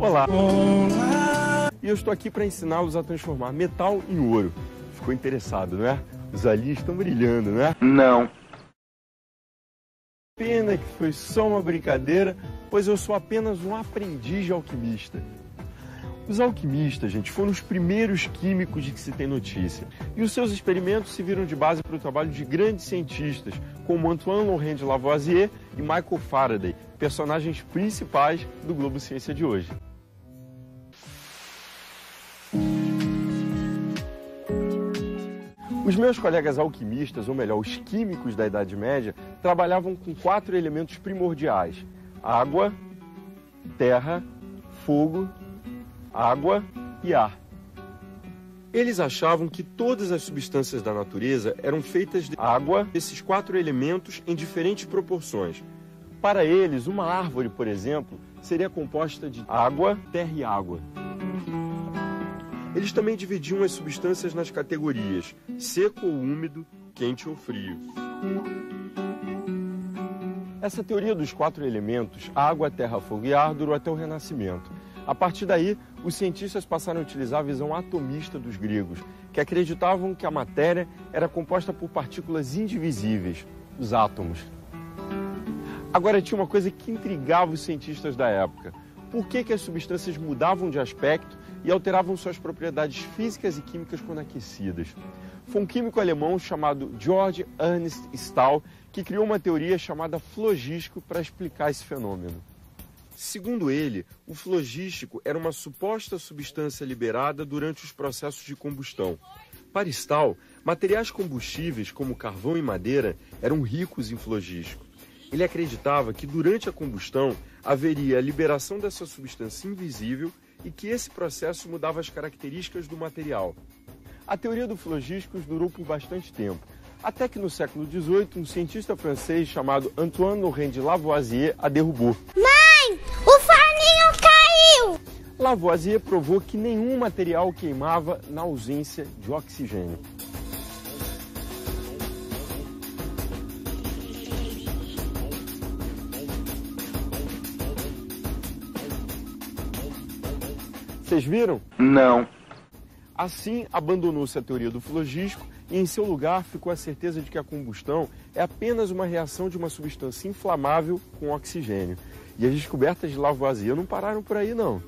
Olá! E eu estou aqui para ensiná-los a transformar metal em ouro. Ficou interessado, não é? Os aliens estão brilhando, não é? Não. Pena que foi só uma brincadeira, pois eu sou apenas um aprendiz de alquimista. Os alquimistas, gente, foram os primeiros químicos de que se tem notícia. E os seus experimentos serviram de base para o trabalho de grandes cientistas, como Antoine de Lavoisier e Michael Faraday, personagens principais do Globo Ciência de hoje. Os meus colegas alquimistas, ou melhor, os químicos da Idade Média, trabalhavam com 4 elementos primordiais: água, terra, fogo, água e ar. Eles achavam que todas as substâncias da natureza eram feitas de água, esses 4 elementos em diferentes proporções. Para eles, uma árvore, por exemplo, seria composta de água, terra e água. Eles também dividiam as substâncias nas categorias seco ou úmido, quente ou frio. Essa teoria dos 4 elementos, água, terra, fogo e ar, durou até o Renascimento. A partir daí, os cientistas passaram a utilizar a visão atomista dos gregos, que acreditavam que a matéria era composta por partículas indivisíveis, os átomos. Agora, tinha uma coisa que intrigava os cientistas da época. Por que as substâncias mudavam de aspecto e alteravam suas propriedades físicas e químicas quando aquecidas? Foi um químico alemão chamado Georg Ernst Stahl que criou uma teoria chamada flogístico para explicar esse fenômeno. Segundo ele, o flogístico era uma suposta substância liberada durante os processos de combustão. Para Stahl, materiais combustíveis como carvão e madeira eram ricos em flogístico. Ele acreditava que durante a combustão haveria a liberação dessa substância invisível e que esse processo mudava as características do material. A teoria do flogístico durou por bastante tempo, até que no século XVIII um cientista francês chamado Antoine de Lavoisier a derrubou. Mãe, o forninho caiu! Lavoisier provou que nenhum material queimava na ausência de oxigênio. Vocês viram? Não. Assim, abandonou-se a teoria do flogístico e em seu lugar ficou a certeza de que a combustão é apenas uma reação de uma substância inflamável com oxigênio. E as descobertas de Lavoisier não pararam por aí, não.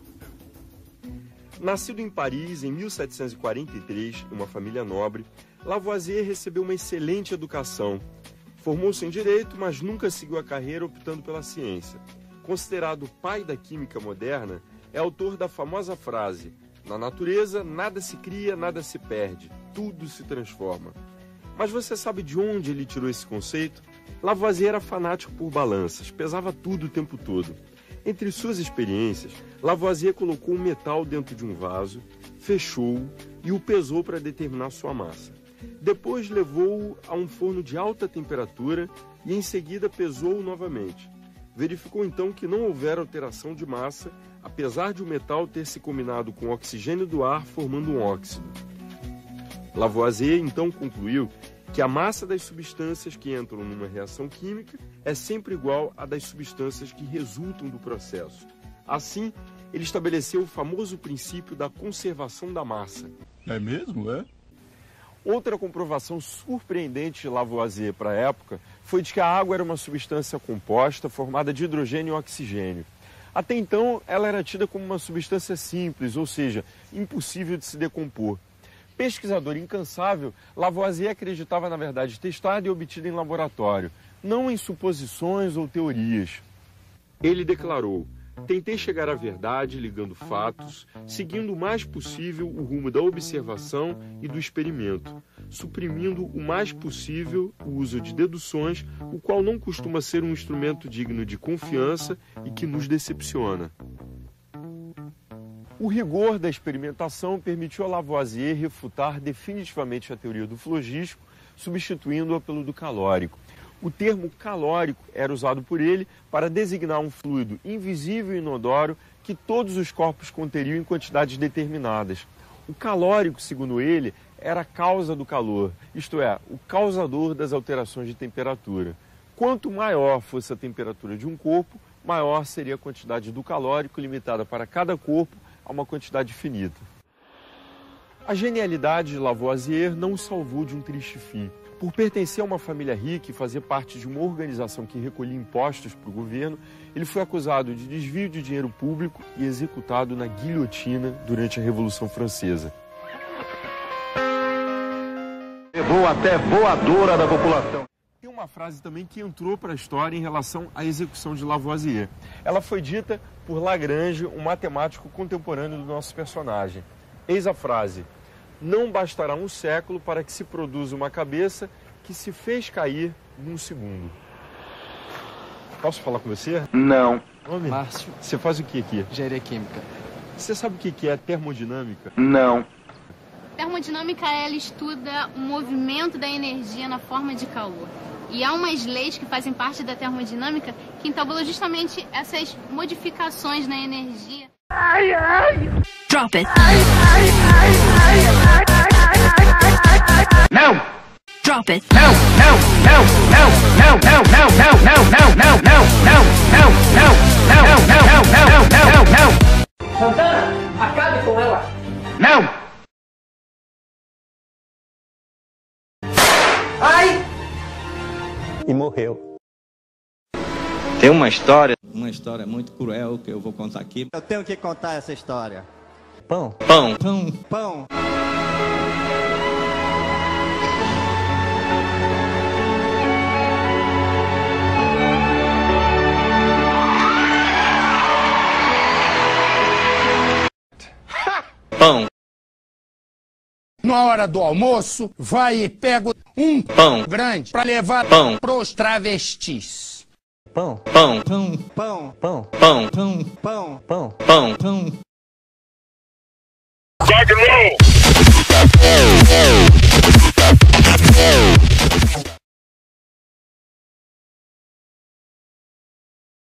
Nascido em Paris em 1743, em uma família nobre, Lavoisier recebeu uma excelente educação. Formou-se em direito, mas nunca seguiu a carreira optando pela ciência. Considerado o pai da química moderna, é autor da famosa frase: na natureza, nada se cria, nada se perde, tudo se transforma. Mas você sabe de onde ele tirou esse conceito? Lavoisier era fanático por balanças, pesava tudo o tempo todo. Entre suas experiências, Lavoisier colocou um metal dentro de um vaso, fechou-o e o pesou para determinar sua massa. Depois levou-o a um forno de alta temperatura e em seguida pesou-o novamente. Verificou então que não houvera alteração de massa, apesar de o metal ter se combinado com o oxigênio do ar formando um óxido. Lavoisier então concluiu que a massa das substâncias que entram numa reação química é sempre igual à das substâncias que resultam do processo. Assim, ele estabeleceu o famoso princípio da conservação da massa. É mesmo, é? Outra comprovação surpreendente de Lavoisier para a época foi de que a água era uma substância composta formada de hidrogênio e oxigênio. Até então, ela era tida como uma substância simples, ou seja, impossível de se decompor. Pesquisador incansável, Lavoisier acreditava na verdade testada e obtida em laboratório, não em suposições ou teorias. Ele declarou: tentei chegar à verdade ligando fatos, seguindo o mais possível o rumo da observação e do experimento, suprimindo o mais possível o uso de deduções, o qual não costuma ser um instrumento digno de confiança e que nos decepciona. O rigor da experimentação permitiu a Lavoisier refutar definitivamente a teoria do flogístico, substituindo-a pelo do calórico. O termo calórico era usado por ele para designar um fluido invisível e inodoro que todos os corpos conteriam em quantidades determinadas. O calórico, segundo ele, era a causa do calor, isto é, o causador das alterações de temperatura. Quanto maior fosse a temperatura de um corpo, maior seria a quantidade do calórico limitada para cada corpo a uma quantidade finita. A genialidade de Lavoisier não o salvou de um triste fim. Por pertencer a uma família rica e fazer parte de uma organização que recolhia impostos para o governo, ele foi acusado de desvio de dinheiro público e executado na guilhotina durante a Revolução Francesa. Levou até voadora da população. Tem uma frase também que entrou para a história em relação à execução de Lavoisier. Ela foi dita por Lagrange, um matemático contemporâneo do nosso personagem. Eis a frase: não bastará um século para que se produza uma cabeça que se fez cair num segundo. Posso falar com você? Não. Nome? Márcio. Você faz o que aqui? Engenharia Química. Você sabe o que é termodinâmica? Não. Termodinâmica, ela estuda o movimento da energia na forma de calor. E há umas leis que fazem parte da termodinâmica que entabulam justamente essas modificações na energia. Ai, ai. Drop it. Não. Drop it. Não, não, não, não, não, não, não, não, não, não, não, não, não, não, não, não. Santana, acabe com ela. Não. Ai! E morreu. Tem uma história muito cruel que eu vou contar aqui. Eu tenho que contar essa história. Pão. Pão. Pão. Pão. Pão. Na hora do almoço, vai e pega um Pão. grande para levar Pão. pros travestis. Pão. Pão. Pão. Pão. Pão. Pão. Pão. Pão. Pão. Pão. Pão. Rock and roll.